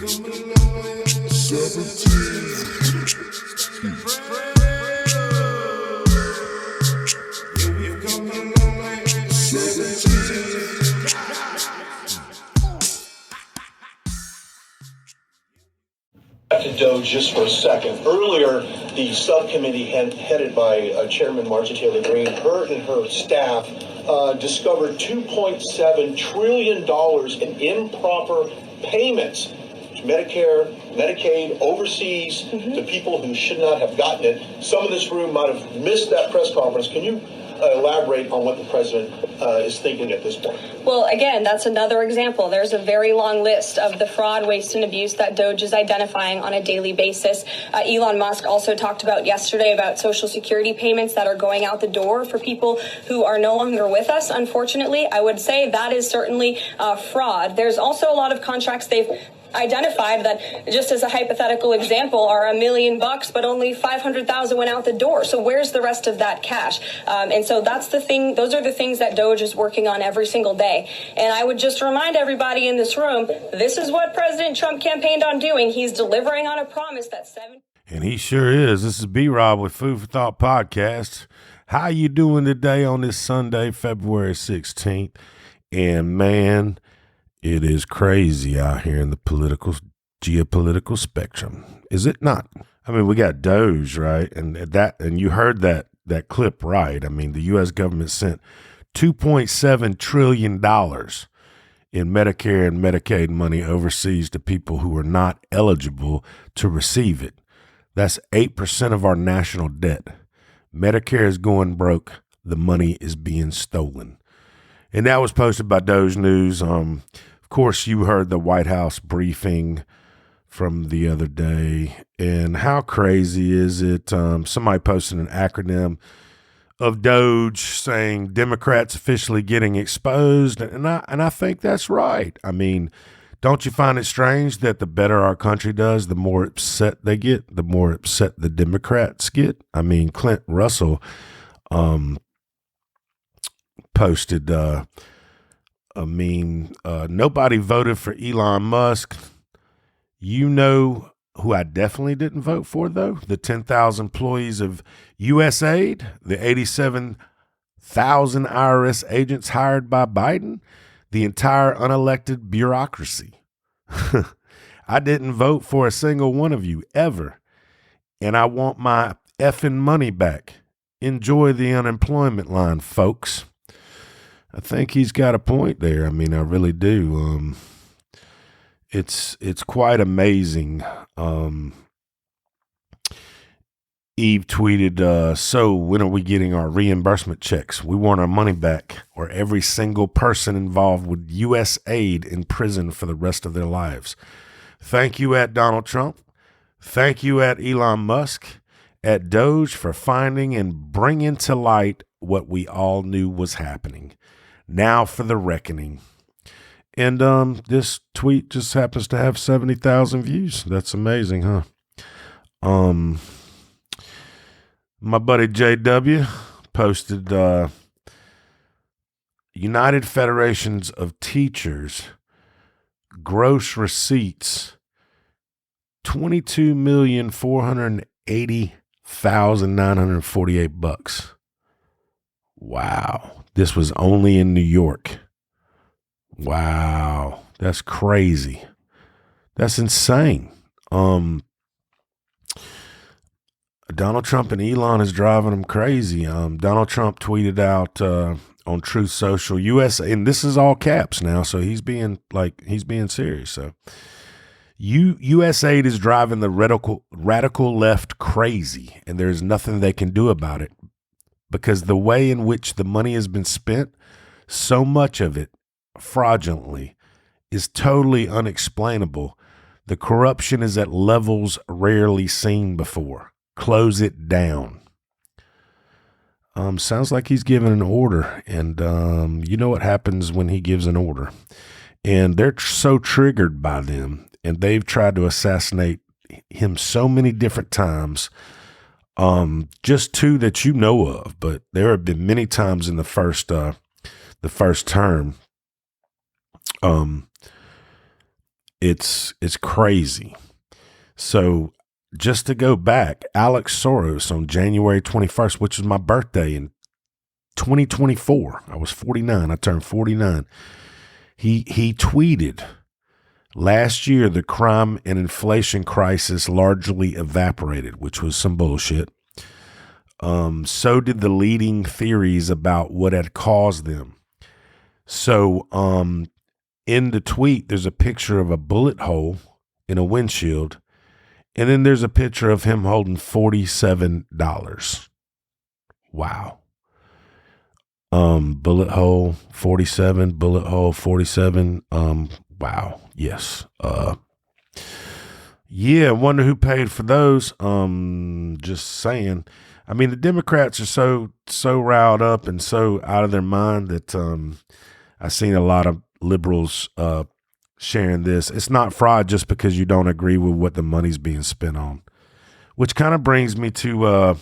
To Doge just for a second. Earlier, the subcommittee headed by Chairman Marjorie Taylor Greene, her and her staff discovered $2.7 trillion in improper payments to Medicare, Medicaid, overseas, to people who should not have gotten it. Some in this room might have missed that press conference. Can you elaborate on what the president is thinking at this point? Well, again, that's another example. There's a very long list of the fraud, waste, and abuse that Doge is identifying on a daily basis. Elon Musk also talked about yesterday about Social Security payments that are going out the door for people who are no longer with us. Unfortunately, I would say that is certainly fraud. There's also a lot of contracts they've identified that, just as a hypothetical example, are $1 million, but only 500,000 went out the door. So where's the rest of that cash? And so that's the thing. Those are the things that Doge is working on every single day. And I would just remind everybody in this room, this is what President Trump campaigned on doing. He's delivering on a promise that And he sure is. This is B-Rob with Food for Thought Podcast. How you doing today on this Sunday, February 16th? And man, it is crazy out here in the geopolitical spectrum. Is it not? I mean, we got Doge, right? And you heard that clip right. I mean, the U.S. government sent $2.7 trillion in Medicare and Medicaid money overseas to people who are not eligible to receive it. That's 8% of our national debt. Medicare is going broke. The money is being stolen. And that was posted by Doge News. Of course, you heard the White House briefing from the other day. And how crazy is it? Somebody posted an acronym of Doge saying Democrats officially getting exposed. And I think that's right. I mean, don't you find it strange that the better our country does, the more upset they get, the more upset the Democrats get? I mean, Clint Russell posted a meme. Nobody voted for Elon Musk. You know who I definitely didn't vote for, though? The 10,000 employees of USAID, the 87,000 IRS agents hired by Biden, the entire unelected bureaucracy. I didn't vote for a single one of you ever, and I want my effing money back. Enjoy the unemployment line, folks. I think he's got a point there. I mean, I really do. It's quite amazing. Eve tweeted, so when are we getting our reimbursement checks? We want our money back, or every single person involved with USAID in prison for the rest of their lives. Thank you at Donald Trump. Thank you at Elon Musk, at Doge for finding and bringing to light what we all knew was happening. Now for the reckoning. And this tweet just happens to have 70,000 views. That's amazing, huh? My buddy JW posted United Federations of Teachers gross receipts $22,480,948. Wow. This was only in New York. Wow. That's crazy. That's insane. Donald Trump and Elon is driving them crazy. Donald Trump tweeted out on Truth Social, and this is all caps now, so he's being serious. So USAID is driving the radical left crazy, and there's nothing they can do about it. Because the way in which the money has been spent, so much of it fraudulently, is totally unexplainable. The corruption is at levels rarely seen before. Close it down. Sounds like he's giving an order, and you know what happens when he gives an order. And they're so triggered by them, and they've tried to assassinate him so many different times. Just two that you know of, but there have been many times in the first term. it's crazy. So just to go back, Alex Soros on January 21st, which was my birthday in 2024. I was 49. I turned 49. He tweeted, last year, the crime and inflation crisis largely evaporated, which was some bullshit. So did the leading theories about what had caused them. So in the tweet, there's a picture of a bullet hole in a windshield, and then there's a picture of him holding $47. Wow. Bullet hole 47, bullet hole 47. Wow. Yes. Yeah. I wonder who paid for those. Just saying. I mean, the Democrats are so riled up and so out of their mind that, I've seen a lot of liberals, sharing this. It's not fraud just because you don't agree with what the money's being spent on, which kind of brings me to,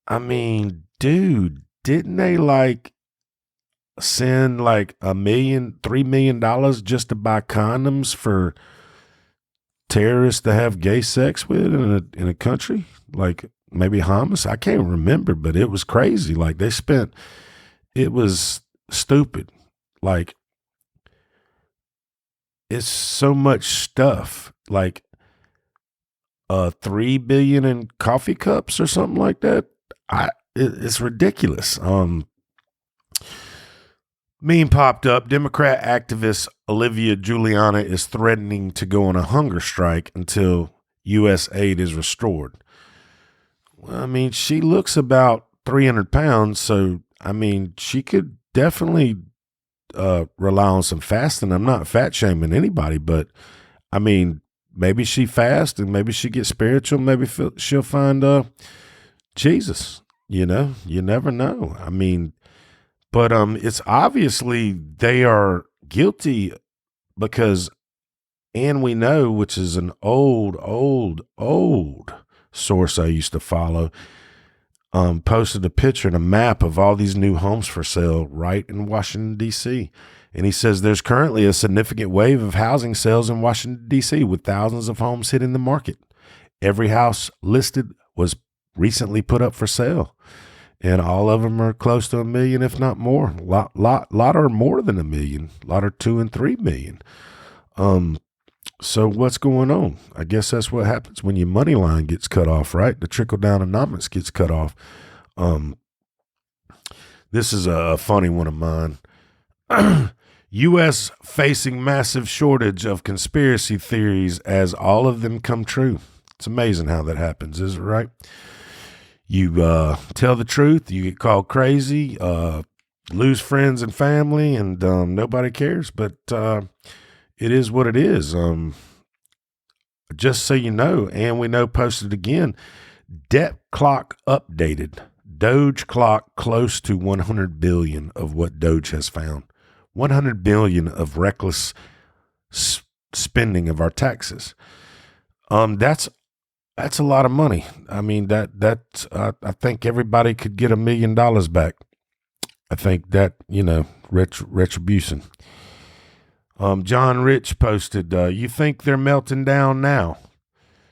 I mean, dude, didn't they like send like $3 million just to buy condoms for terrorists to have gay sex with in a country? Like maybe Hamas? I can't remember, but it was crazy. Like it was stupid. Like it's so much stuff. Like $3 billion in coffee cups or something like that. It's ridiculous. Meme popped up. Democrat activist Olivia Giuliana is threatening to go on a hunger strike until USAID is restored. Well, I mean, she looks about 300 pounds, so I mean, she could definitely rely on some fasting. I'm not fat shaming anybody, but I mean, maybe she fasts and maybe she gets spiritual. Maybe she'll find Jesus. You know, you never know. I mean, but it's obviously they are guilty because, and we know, which is an old source I used to follow, posted a picture and a map of all these new homes for sale right in Washington, D.C. And he says there's currently a significant wave of housing sales in Washington, D.C. with thousands of homes hitting the market. Every house listed was recently put up for sale. And all of them are close to $1 million, if not more. Lot are more than $1 million. Lot are 2 and 3 million. So what's going on? I guess that's what happens when your money line gets cut off, right? The trickle down economics gets cut off. This is a funny one of mine. U.S. facing massive shortage of conspiracy theories as all of them come true. It's amazing how that happens, is it right? You tell the truth, you get called crazy, lose friends and family, and nobody cares. But it is what it is. Just so you know, and we know posted again, debt clock updated. Doge clock close to 100 billion of what Doge has found. 100 billion of reckless spending of our taxes. That's a lot of money. I mean, I think everybody could get $1 million back. I think that, retribution. John Rich posted, you think they're melting down now?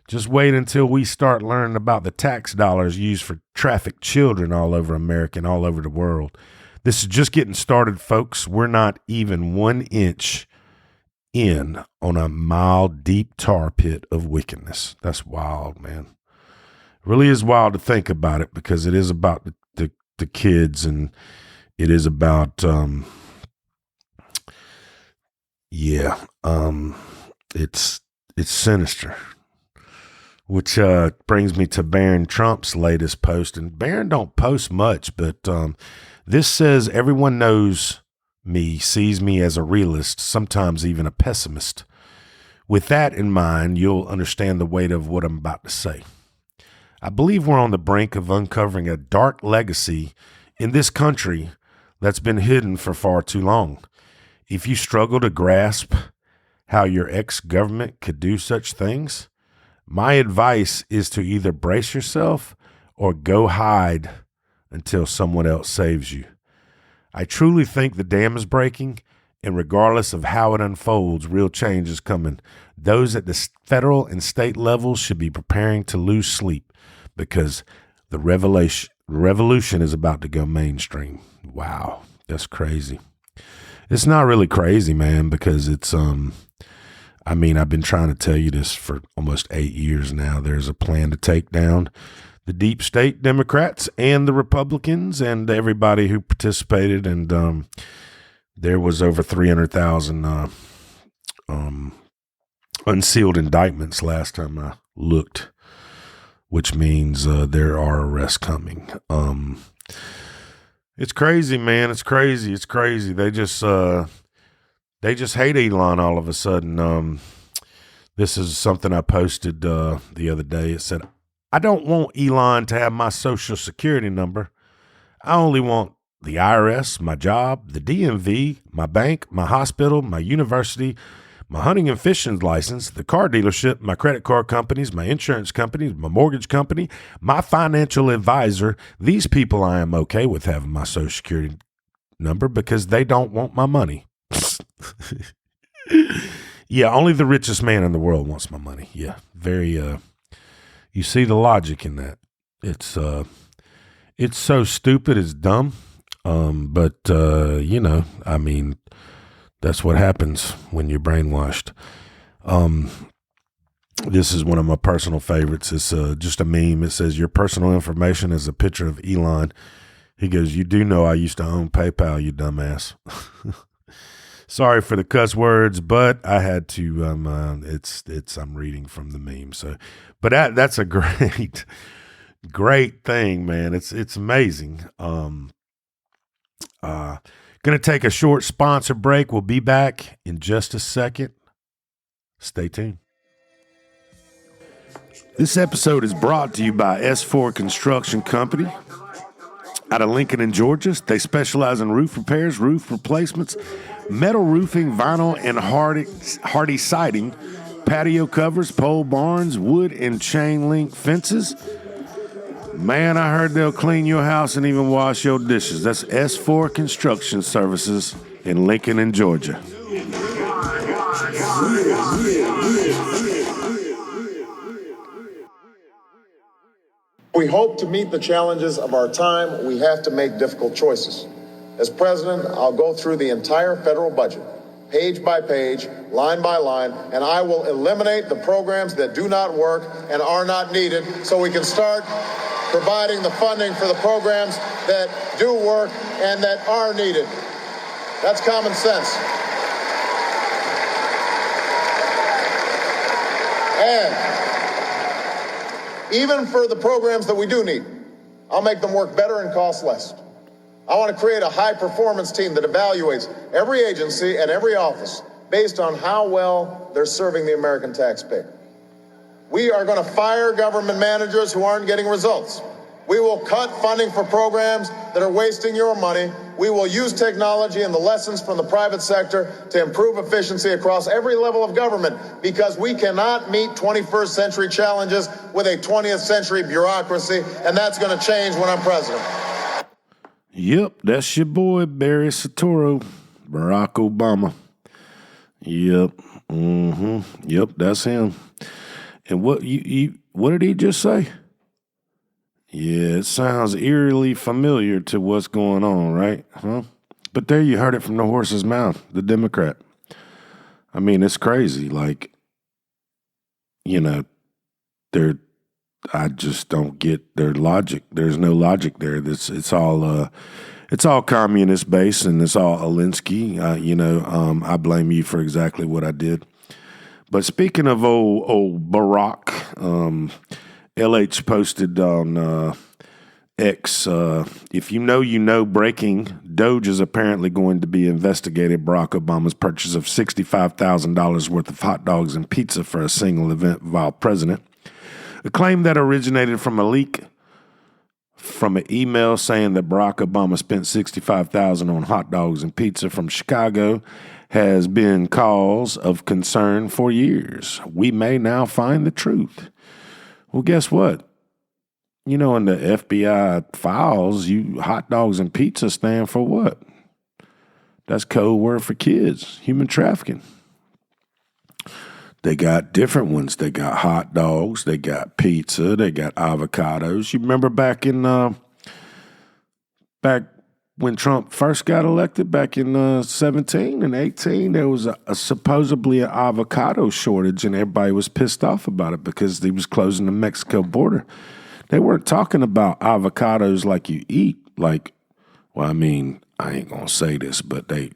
Just wait until we start learning about the tax dollars used for trafficked children all over America and all over the world. This is just getting started, folks. We're not even 1 inch in on a mile deep tar pit of wickedness. That's wild, man. It really is wild to think about it because it is about the kids, and it is about it's sinister. Which brings me to Barron Trump's latest post, and Barron don't post much, but this says everyone knows me, sees me as a realist, sometimes even a pessimist. With that in mind, you'll understand the weight of what I'm about to say. I believe we're on the brink of uncovering a dark legacy in this country that's been hidden for far too long. If you struggle to grasp how your ex-government could do such things, my advice is to either brace yourself or go hide until someone else saves you. I truly think the dam is breaking, And regardless of how it unfolds, real change is coming. Those at the federal and state levels should be preparing to lose sleep because the revolution is about to go mainstream. Wow, that's crazy. It's not really crazy, man, because it's, I've been trying to tell you this for almost 8 years now. There's a plan to take down the deep state Democrats and the Republicans and everybody who participated. And there was over 300,000 unsealed indictments last time I looked, which means there are arrests coming. It's crazy, man. It's crazy. It's crazy. They just hate Elon all of a sudden. This is something I posted the other day. It said, I don't want Elon to have my social security number. I only want the IRS, my job, the DMV, my bank, my hospital, my university, my hunting and fishing license, the car dealership, my credit card companies, my insurance companies, my mortgage company, my financial advisor. These people I am okay with having my social security number because they don't want my money. Yeah, only the richest man in the world wants my money. Yeah, very, you see the logic in that. It's so stupid, it's dumb. But that's what happens when you're brainwashed. This is one of my personal favorites. It's just a meme. It says, your personal information is a picture of Elon. He goes, you do know I used to own PayPal, you dumbass. Sorry for the cuss words, but I had to, I'm reading from the meme. So, but that's a great thing, man. It's amazing. Going to take a short sponsor break. We'll be back in just a second. Stay tuned. This episode is brought to you by S4 Construction Company out of Lincoln in Georgia. They specialize in roof repairs, roof replacements, metal roofing, vinyl and hardy siding, patio covers, pole barns, wood and chain link fences. Man, I heard they'll clean your house and even wash your dishes. That's S4 Construction Services in Lincoln in Georgia. We hope to meet the challenges of our time. We have to make difficult choices. As president, I'll go through the entire federal budget, page by page, line by line, and I will eliminate the programs that do not work and are not needed so we can start providing the funding for the programs that do work and that are needed. That's common sense. And even for the programs that we do need, I'll make them work better and cost less. I want to create a high-performance team that evaluates every agency and every office based on how well they're serving the American taxpayer. We are going to fire government managers who aren't getting results. We will cut funding for programs that are wasting your money. We will use technology and the lessons from the private sector to improve efficiency across every level of government because we cannot meet 21st century challenges with a 20th century bureaucracy, and that's going to change when I'm president. Yep, that's your boy, Barry Soetoro, Barack Obama. Yep, yep, that's him. And what did he just say? Yeah, it sounds eerily familiar to what's going on, right? Huh? But there you heard it from the horse's mouth, the Democrat. I mean, it's crazy. Like, I just don't get their logic. There's no logic there. It's all communist based, and it's all Alinsky. I blame you for exactly what I did. But speaking of old Barack, LH posted on X, if you know, breaking, Doge is apparently going to be investigating Barack Obama's purchase of $65,000 worth of hot dogs and pizza for a single event while president. A claim that originated from a leak from an email saying that Barack Obama spent $65,000 on hot dogs and pizza from Chicago has been cause of concern for years. We may now find the truth. Well, guess what? In the FBI files, hot dogs and pizza stand for what? That's code word for kids, human trafficking. They got different ones. They got hot dogs. They got pizza. They got avocados. You remember back when Trump first got elected, back in 17 and 18, there was a supposedly an avocado shortage, and everybody was pissed off about it because he was closing the Mexico border. They weren't talking about avocados like you eat. Like, well, I mean, I ain't gonna say this, but they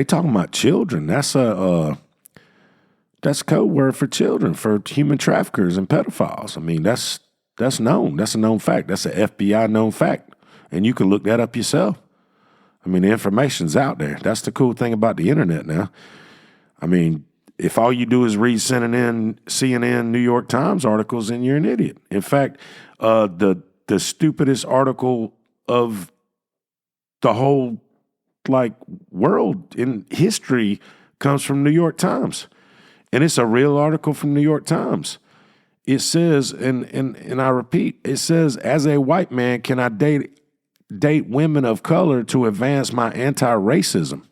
talking about children. That's code word for children, for human traffickers and pedophiles. I mean, that's known. That's a known fact. That's an FBI known fact. And you can look that up yourself. I mean, the information's out there. That's the cool thing about the internet now. I mean, if all you do is read CNN, New York Times articles, then you're an idiot. In fact, the stupidest article of the whole world in history comes from New York Times. And it's a real article from New York Times. It says, and I repeat, it says, as a white man, can I date women of color to advance my anti-racism?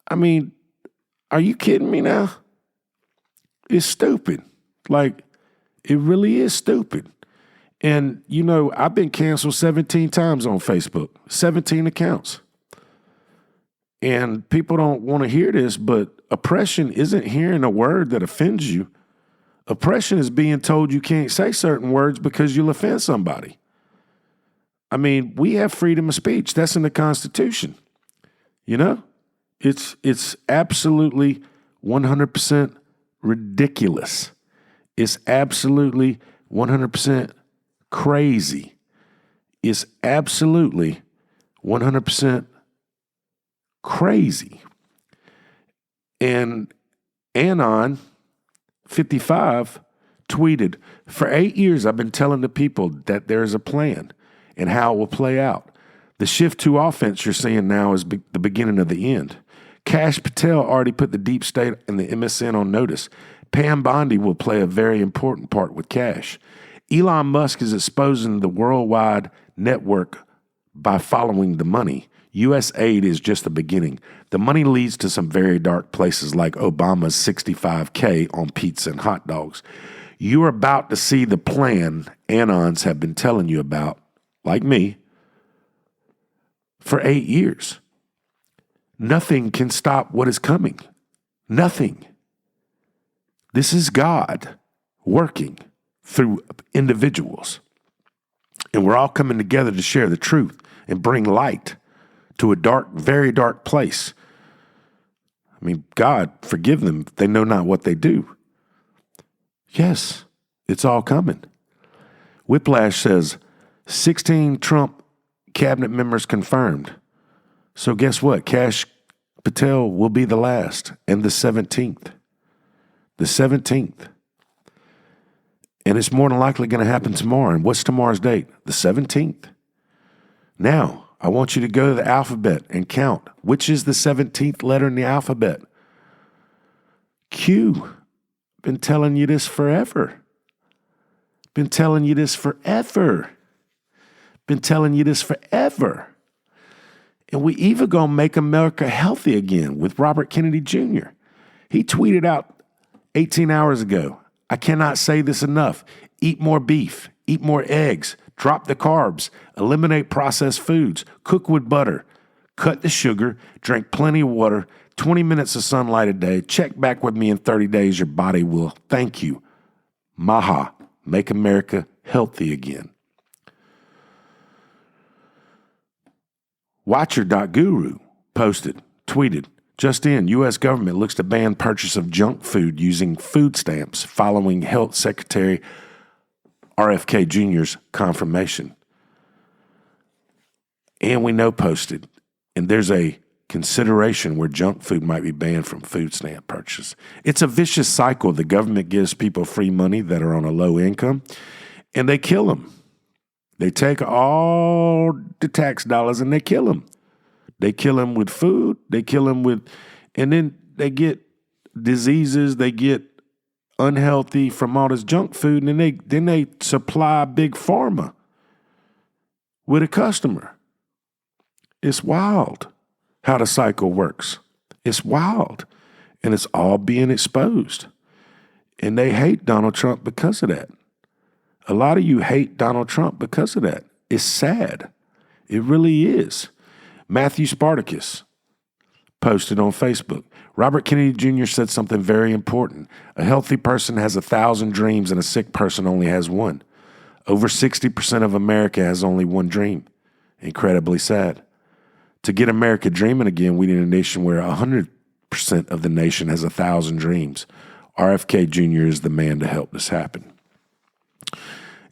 I mean, are you kidding me now? It's stupid. It really is stupid. And, I've been canceled 17 times on Facebook, 17 accounts. And people don't want to hear this, but oppression isn't hearing a word that offends you. Oppression is being told you can't say certain words because you'll offend somebody. I mean, we have freedom of speech. That's in the Constitution. It's absolutely 100% ridiculous. It's absolutely 100% crazy. It's absolutely 100% crazy. And Anon 55 tweeted, "For 8 years, I've been telling the people that there's a plan and how it will play out. The shift to offense you're seeing now is the beginning of the end. Kash Patel already put the deep state and the MSN on notice. Pam Bondi will play a very important part with Kash. Elon Musk is exposing the worldwide network by following the money. USAID is just the beginning. The money leads to some very dark places like Obama's $65K on pizza and hot dogs. You're about to see the plan Anons have been telling you about, like me, for 8 years. Nothing can stop what is coming. Nothing. This is God working through individuals. And we're all coming together to share the truth and bring light to a dark, very dark place. I mean, God, forgive them. They know not what they do. Yes, it's all coming. Whiplash says, 16 Trump cabinet members confirmed. So guess what? Kash Patel will be the last and the 17th. The 17th. And it's more than likely going to happen tomorrow. And what's tomorrow's date? The 17th. Now, I want you to go to the alphabet and count. Which is the 17th letter in the alphabet? Q. Been telling you this forever. Been telling you this forever. Been telling you this forever. And we even gonna make America healthy again with Robert Kennedy Jr. He tweeted out 18 hours ago, I cannot say this enough. Eat more beef, eat more eggs, drop the carbs, eliminate processed foods, cook with butter, cut the sugar, drink plenty of water, 20 minutes of sunlight a day, check back with me in 30 days, your body will thank you. Maha, make America healthy again. Watcher.guru tweeted, just in, U.S. government looks to ban purchase of junk food using food stamps following Health Secretary RFK Jr.'s confirmation. And we know posted, and there's a consideration where junk food might be banned from food stamp purchase. It's a vicious cycle. The government gives people free money that are on a low income, and they kill them. They take all the tax dollars and they kill them. They kill them with food. They kill them with, and then they get diseases. They get unhealthy from all this junk food, and then they supply big pharma with a customer. It's wild how the cycle works. It's wild. And it's all being exposed. And they hate Donald Trump because of that. A lot of you hate Donald Trump because of that. It's sad. It really is. Matthew Spartacus posted on Facebook. Robert Kennedy Jr. said something very important. A healthy person has 1,000 dreams and a sick person only has one. Over 60% of America has only one dream. Incredibly sad. To get America dreaming again, we need a nation where 100% of the nation has 1,000 dreams. RFK Jr. is the man to help this happen.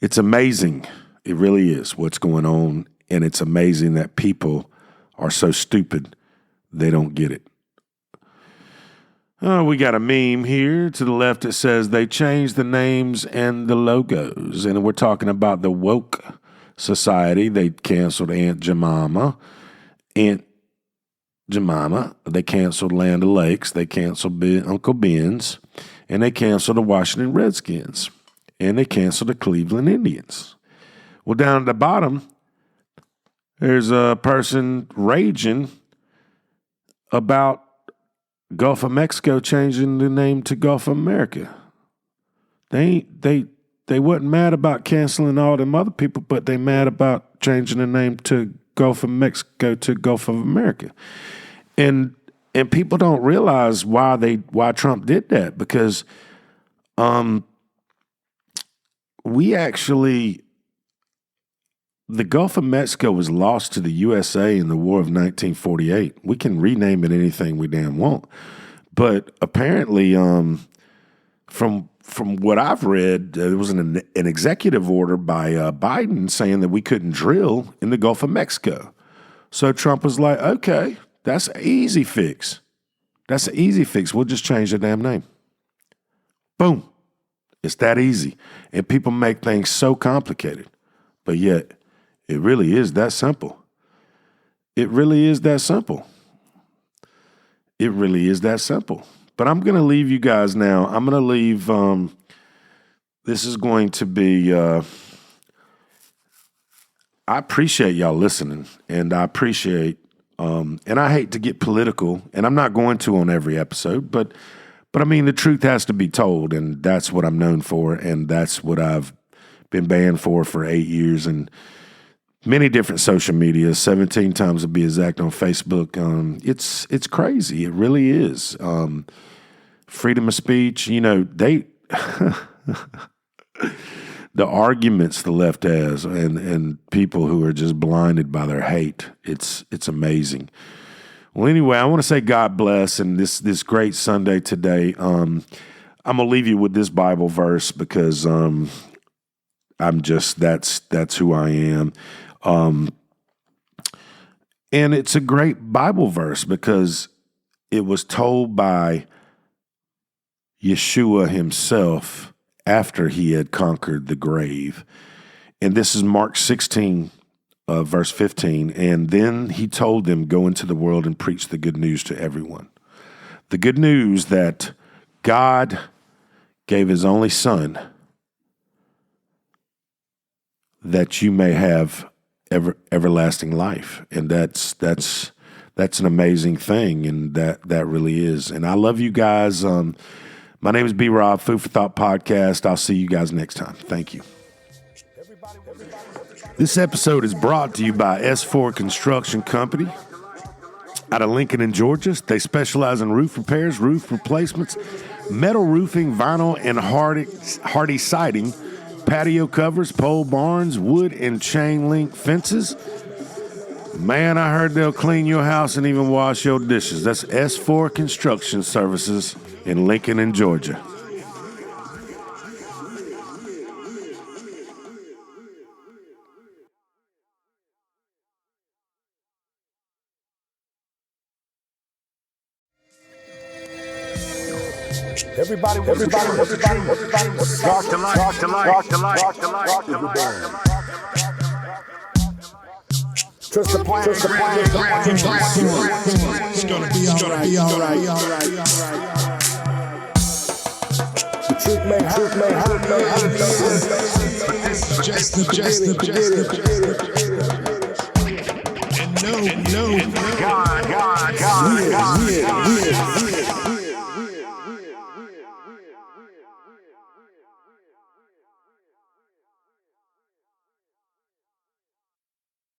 It's amazing. It really is what's going on. And it's amazing that people are so stupid they don't get it. Oh, we got a meme here to the left that says they changed the names and the logos. And we're talking about the woke society. They canceled Aunt Jemima. They canceled Land O'Lakes. They canceled Uncle Ben's. And they canceled the Washington Redskins. And they canceled the Cleveland Indians. Well, down at the bottom, there's a person raging about Gulf of Mexico changing the name to Gulf of America. They wasn't mad about canceling all them other people, but they mad about changing the name to Gulf of Mexico to Gulf of America. And people don't realize why Trump did that, because the Gulf of Mexico was lost to the USA in the War of 1948. We can rename it anything we damn want. But apparently, from what I've read, there was an executive order by Biden saying that we couldn't drill in the Gulf of Mexico. So Trump was like, okay, that's an easy fix. That's an easy fix. We'll just change the damn name. Boom. It's that easy. And people make things so complicated. But yet, it really is that simple. It really is that simple. It really is that simple. But I'm going to leave you guys now. I'm going to leave, this is going to be, I appreciate y'all listening, and I appreciate, and I hate to get political, and I'm not going to on every episode, but I mean, the truth has to be told, and that's what I'm known for, and that's what I've been banned for 8 years, and many different social media, 17 times to be exact on Facebook. It's crazy. It really is. Freedom of speech, the arguments the left has and people who are just blinded by their hate. It's amazing. Well, anyway, I want to say God bless, and this great Sunday today. I'm going to leave you with this Bible verse because that's who I am. And it's a great Bible verse because it was told by Yeshua himself after he had conquered the grave. And this is Mark 16, verse 15. And then he told them, go into the world and preach the good news to everyone. The good news that God gave his only son that you may have everlasting life. And that's an amazing thing. And that really is. And I love you guys. My name is B. Rob, Food for Thought Podcast. I'll see you guys next time. Thank you. This episode is brought to you by S4 Construction Company out of Lincoln in Georgia. They specialize in roof repairs, roof replacements, metal roofing, vinyl and hardy siding, patio covers, pole barns, wood and chain link fences. Man, I heard they'll clean your house and even wash your dishes. That's S4 Construction Services in Lincoln in Georgia. Everybody, talk to life. Trust the plan. It's gonna be all right. The truth may hurt, but this is just the beginning. And no God, God, God, God, God.